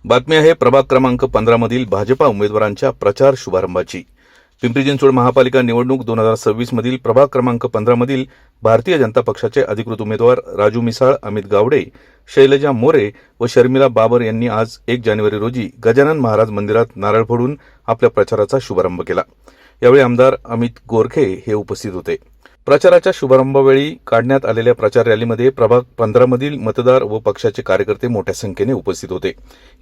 बातमी आहे प्रभाग क्रमांक 15 मधील भाजपा उमेदवारांच्या प्रचार शुभारंभाची। पिंपरी चिंचवड महापालिका निवडणूक 2026 मधील प्रभाग क्रमांक 15 मधील भारतीय जनता पक्षाचे अधिकृत उमेदवार राजू मिसाळ, अमित गावडे, शैलजा मोरे व शर्मिला बाबर यांनी आज 1 जानेवारी रोजी गजानन महाराज मंदिरात नारळ फोडून आपल्या प्रचाराचा शुभारंभ केला। यावेळी आमदार अमित गोरखे हे उपस्थित होते। प्रचाराच्या शुभारंभावेळी काढण्यात आलेल्या प्रचार रॅलीमध्ये प्रभाग 15 मधील मतदार व पक्षाचे कार्यकर्ते मोठ्या संख्येने उपस्थित होते।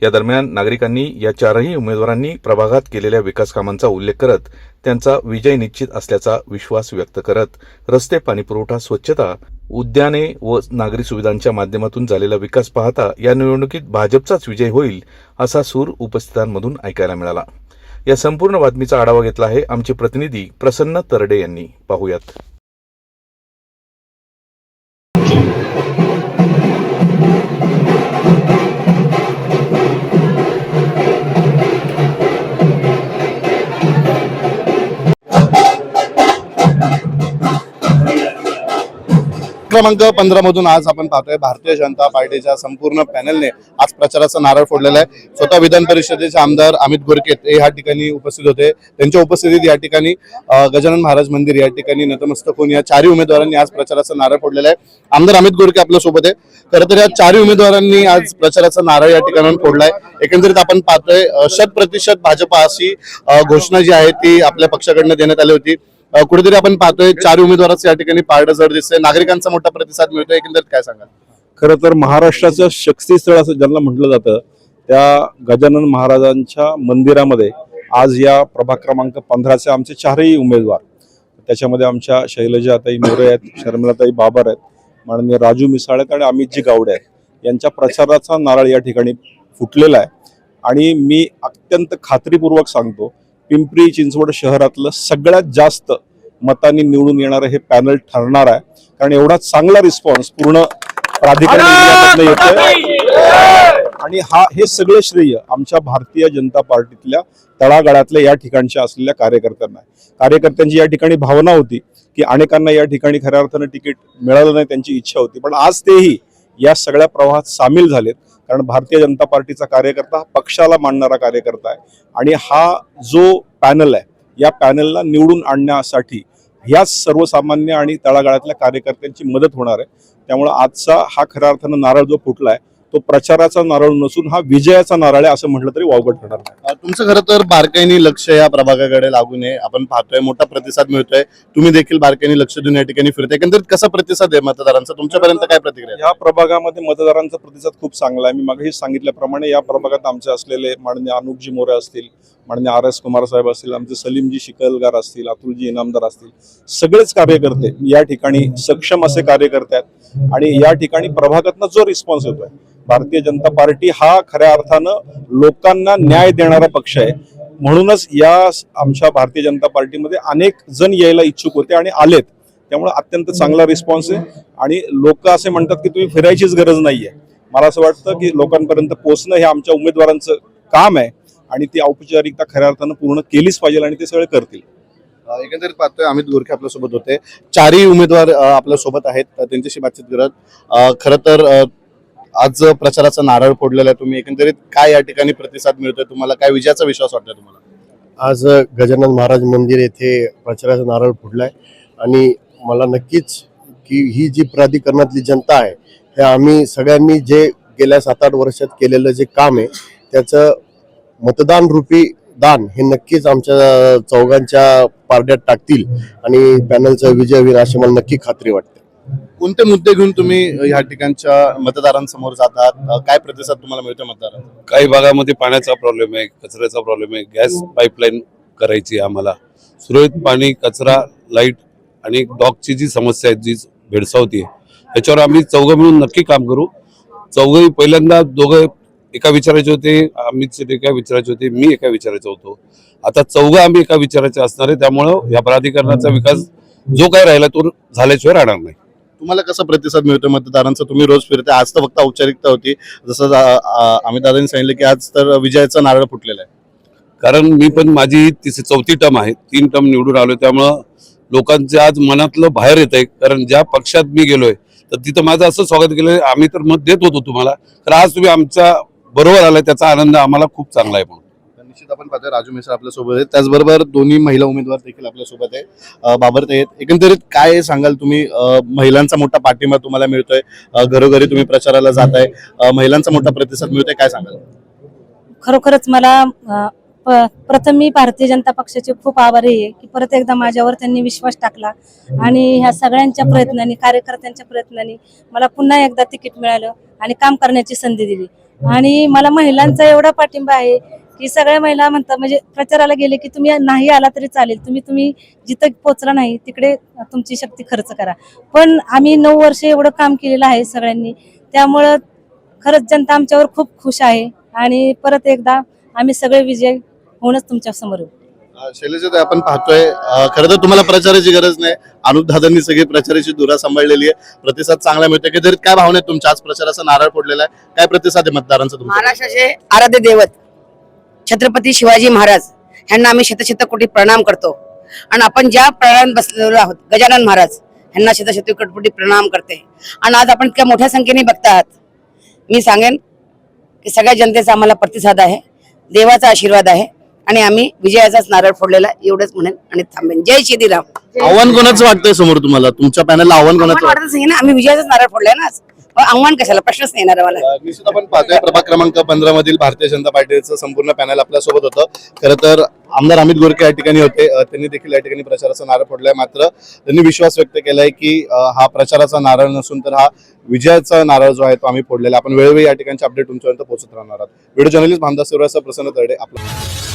या दरम्यान नागरिकांनी या चारही उमेदवारांनी प्रभागात केलेल्या विकास कामांचा उल्लेख करत त्यांचा विजय निश्चित असल्याचा विश्वास व्यक्त करत रस्ते, पाणीपुरवठा, स्वच्छता, उद्याने व नागरी सुविधांच्या माध्यमातून झालेला विकास पाहता या निवडणुकीत भाजपचाच विजय होईल असा सूर उपस्थितांमधून ऐकायला मिळाला। या संपूर्ण बातमीचा आढावा घेतला आहे आमचे प्रतिनिधी प्रसन्न तरडे यांनी। पाहूयात। क्रमांक 15 मधून आज आपण पाहतोय भारतीय जनता पार्टीच्या संपूर्ण पॅनलने आज प्रचाराचा नारळ फोडलेला आहे। स्वतः विधान परिषदेचे आमदार अमित गोरखे हे या ठिकाणी उपस्थित होते। त्यांच्या उपस्थितीत या ठिकाणी गजानन महाराज मंदिर या ठिकाणी नतमस्तक होऊन या चारही उमेदवारांनी आज प्रचाराचा नारळ फोडलेला आहे। आमदार अमित गोरखे आपल्या सोबत आहे। खरं तर या चारही उमेदवारांनी आज प्रचाराचा नारळ या ठिकाणी फोडलाय। एकंदरीत आपण पाहतोय 100% भाजपा अशी घोषणा जी आहे ती आपल्या पक्षाकडून देण्यात आली होती। कुठेतरी आपण पाहतोय चारही उमेदवारांचं या ठिकाणी पारडं जड दिसतंय, नागरिकांचा मोठा प्रतिसाद मिळतोय। एकंदरीत काय सांगाल? खरं तर महाराष्ट्राचं शक्तिस्थळ असं ज्यांना म्हटलं जातं त्या गजानन महाराजांच्या मंदिरामध्ये आज या प्रभाग क्रमांक 15चे आमचे चारही उमेदवार, त्याच्यामध्ये आमच्या शैलजाताई मोरे आहेत, शर्मिलाताई बाबर आहेत, माननीय राजू मिसाळ आहेत आणि अमितजी गावडे आहेत, यांच्या प्रचाराचा नारळ या ठिकाणी फुटलेला आहे। आणि मी अत्यंत खात्रीपूर्वक सांगतो, पिंपरी चिंचवड शहरातलं सगळ्यात जास्त मतांनी निवडून येणारं हे पॅनल ठरणार आहे, कारण एवढा चांगला रिस्पॉन्स पूर्ण प्राधिकरणातून येतोय। आणि हे सगळे श्रेय आमच्या भारतीय जनता पार्टीतल्या तळागाळातल्या या ठिकाणच्या असलेल्या कार्यकर्त्यांना आहे। कार्यकर्त्यांची या ठिकाणी भावना होती की अनेकांना या ठिकाणी खऱ्या अर्थानं तिकीट मिळालं नाही, त्यांची इच्छा होती, पण आज तेही या सगळ्या प्रवाहात सामील झालेत, कारण भारतीय जनता पार्टीचा कार्यकर्ता पक्षाला मानणारा कार्यकर्ता आहे। आणि हा जो पॅनल आहे या पॅनलला निवडून आणण्यासाठी ह्या सर्वसामान्य आणि तळागाळातल्या कार्यकर्त्यांची मदत होणार आहे। त्यामुळे आजचा हा खऱ्या अर्थानं नारळ जो फुटलाय तो प्रचाराचा नारळ नसून हा विजयाचा नारळ आहे असं म्हटलं तरी वावगं ठरणार नाही। तुमचं खरं तर बारकाईने लक्ष या प्रभागाकडे लागू नये, आपण पाहतोय मोठा प्रतिसाद मिळतोय, तुम्ही देखील बारकाईने लक्ष देऊन या ठिकाणी फिरताय। एकंदरीत कसा प्रतिसाद आहे मतदारांचा, तुमच्यापर्यंत काय प्रतिक्रिया? या प्रभागामध्ये मतदारांचा प्रतिसाद खूप चांगला आहे। मी मागेही सांगितल्याप्रमाणे या प्रभागात आमचे असलेले माननीय अनुपजी मोरे असतील, माननीय RS कुमार साहेब असतील, आमचे सलीमजी शिकलगार असतील, अतुलजी इनामदार असतील, सगळेच कार्यकर्ते या ठिकाणी सक्षम असे कार्यकर्ते आहेत। आणि या ठिकाणी प्रभागातनं जो रिस्पॉन्स येतोय, भारतीय जनता पार्टी हा खऱ्या अर्थानं लोकांना न्याय देणारा पक्ष आहे, म्हणूनच या आमच्या भारतीय जनता पार्टीमध्ये अनेक जण यायला इच्छुक होते आणि आलेत। त्यामुळे अत्यंत चांगला रिस्पॉन्स आहे आणि लोक असे म्हणतात की तुम्ही फिरायचीच गरज नाहीये। मला असं वाटतं की लोकांपर्यंत पोहोचणं हे आमच्या उमेदवारांचं काम आहे आणि ती औपचारिकता खऱ्या अर्थानं पूर्ण केलीच पाहिजे आणि ते सगळे करतील। एकंदरीत पाहतोय अमित गोरखे आपल्या सोबत होते, चारही उमेदवार आपल्या सोबत आहेत, त्यांच्याशी बातचीत करत खरं तर आज प्रचाराचा नारळ फोडलेला आहे तुम्ही, एकंदरीत काय या ठिकाणी प्रतिसाद मिळतोय तुम्हाला, काय विजयाचा विश्वास वाटतोय तुम्हाला? आज गजानन महाराज मंदिर येथे प्रचाराचा नारळ फोडलाय आणि मला नक्कीच की ही जी प्राधिकरणातली जनता आहे हे आम्ही सगळ्यांनी जे गेल्या 7-8 वर्षात केलेलं जे काम आहे त्याचं मतदान रूपी दान हे नक्कीच आमच्या चौघांच्या पारड्यात टाकतील आणि पॅनलचा विजय होईल अशी मला नक्की खात्री वाटते। कोणते मुद्दे घेऊन तुम्ही या ठिकाणच्या मतदारांसमोर जातात, काय प्रतिसाद तुम्हाला मिळतो मतदारांचा? काही भागामध्ये पाण्याचा प्रॉब्लेम आहे, कचऱ्याचा प्रॉब्लेम आहे, गॅस पाईपलाईन करायची आम्हाला, सुरळीत पाणी, कचरा, लाईट आणि डॉगची जी समस्या आहे जी भेडसावती आहे याच्यावर आम्ही चौघं मिळून नक्की काम करू। चौघही पहिल्यांदा दोघं एका विचारायचे होते, अमित शेट एका विचारायचे होते, मी एका विचारायचं होतो, आता चौघं आम्ही एका विचारायचे असणार आहे। त्यामुळं या प्राधिकरणाचा विकास जो काही राहिला तो झाल्याशिवाय राहणार नाही। तुम्हाला कसा प्रतिसाद मिळतो मतदारांचा? तुम्ही रोज फिरते, आज तर फक्त औपचारिकता होती, जसं अमित दादांनी सांगितलं की आज तर विजयाचा नारळ फुटलेला आहे। कारण मी पण माझी 4थी टर्म आहे, 3 टर्म निवडून आलो, त्यामुळं लोकांच्या आज मनातलं बाहेर येत आहे। कारण ज्या पक्षात मी गेलोय तर तिथं माझं असं स्वागत केलं, आम्ही तर मत देत होतो तुम्हाला, तर आज तुम्ही आमच्या बरोबर आलाय त्याचा आनंद आम्हाला खूप चांगला आहे. म्हणून तर निश्चित आपण पाहतोय राजू मिसळ आपल्या सोबत आहेत, त्याचबरोबर दोन्ही महिला उमेदवार देखील आपल्या सोबत आहे. बाबरते आहेत. एकंदरीत काय सांगाल तुम्ही, महिलांचा मोठा पाठिंबा तुम्हाला मिळतोय, घरोघरी तुम्ही प्रचाराला जाताय, महिलांचा मोठा प्रतिसाद मिळतोय, काय सांगाल? खरोखरच मला प्रथम मी भारतीय जनता पक्षाचे खूप आभारी आहे की परत एकदा माझ्यावर त्यांनी विश्वास टाकला आणि ह्या सगळ्यांच्या प्रयत्नांनी, कार्यकर्त्यांच्या प्रयत्नांनी मला पुन्हा एकदा तिकीट मिळालं आणि काम करण्याची संधी दिली. आणि मला महिलांचा एवढा पाठिंबा आहे की सगळ्या महिला म्हणतात, म्हणजे प्रचाराला गेले की तुम्ही नाही आला तरी चालेल, तुम्ही जिथं पोचला नाही तिकडे तुमची शक्ती खर्च करा. पण आम्ही 9 वर्ष एवढं काम केलेलं आहे सगळ्यांनी, त्यामुळं खरंच जनता आमच्यावर खूप खुश आहे आणि परत एकदा आम्ही सगळे विजय होणच तुमच्या समोर येऊ. शैलेश, आपण पाहतोय खरं तर तुम्हाला प्रचाराची गरज नाही, अनुपदादांनी सगळी प्रचाराची धुरा सांभाळलेली आहे, प्रतिसाद चांगला मिळतोय. एकंदरीत काय भावना आहेत तुमच्या? आज प्रचाराचा नारळ फोडलेला आहे, काय प्रतिसाद आहे मतदारांचा तुमचा? महाराष्ट्राचे आराध्य दैवत छत्रपती शिवाजी महाराज यांना आम्ही शतशत कोटी प्रणाम करतो. आणि आपण ज्या प्रणाम बसलेलो आहोत गजानन महाराज यांना शतशत कोटी प्रणाम करते. आणि आज आपण इतक्या मोठ्या संख्येने बघता आहात. मी सांगेन की सगळ्या जनतेचा आम्हाला प्रतिसाद आहे, देवाचा आशीर्वाद आहे आणि आम्ही विजयाचाच नारळ फोडलेला एवढंच म्हणेन आणि थांबेन. जय श्रीराम. आव्हान कोणाचं वाटतंय समोर तुम्हाला? तुमच्या पॅनलला आव्हान कोणाचं वाटतं? वाटतच नाही ना, आम्ही विजयाचाच नारळ फोडलाय ना. आव्हान कशाला, प्रश्नच नाही येणार मला. निश्चित आपण पाहतोय प्रभाग क्रमांक 15 मधील भारतीय जनता पार्टीचं संपूर्ण पॅनल आपल्या सोबत होतं. खरं तर आमदार अमित गोरके या ठिकाणी होते, त्यांनी देखील या ठिकाणी प्रचाराचा नारळ फोडलाय. मात्र त्यांनी विश्वास व्यक्त केलाय की हा प्रचाराचा नारळ नसून तर हा विजयाचा नारळ जो आहे तो आम्ही फोडलेला. आपण वेळोवेळी या ठिकाणचे अपडेट तुमच्यापर्यंत पोहोचत राहणार आहोत. व्हिडिओ जर्नलिस्ट भामदास शिवराज, प्रसन्न तरडे आपला.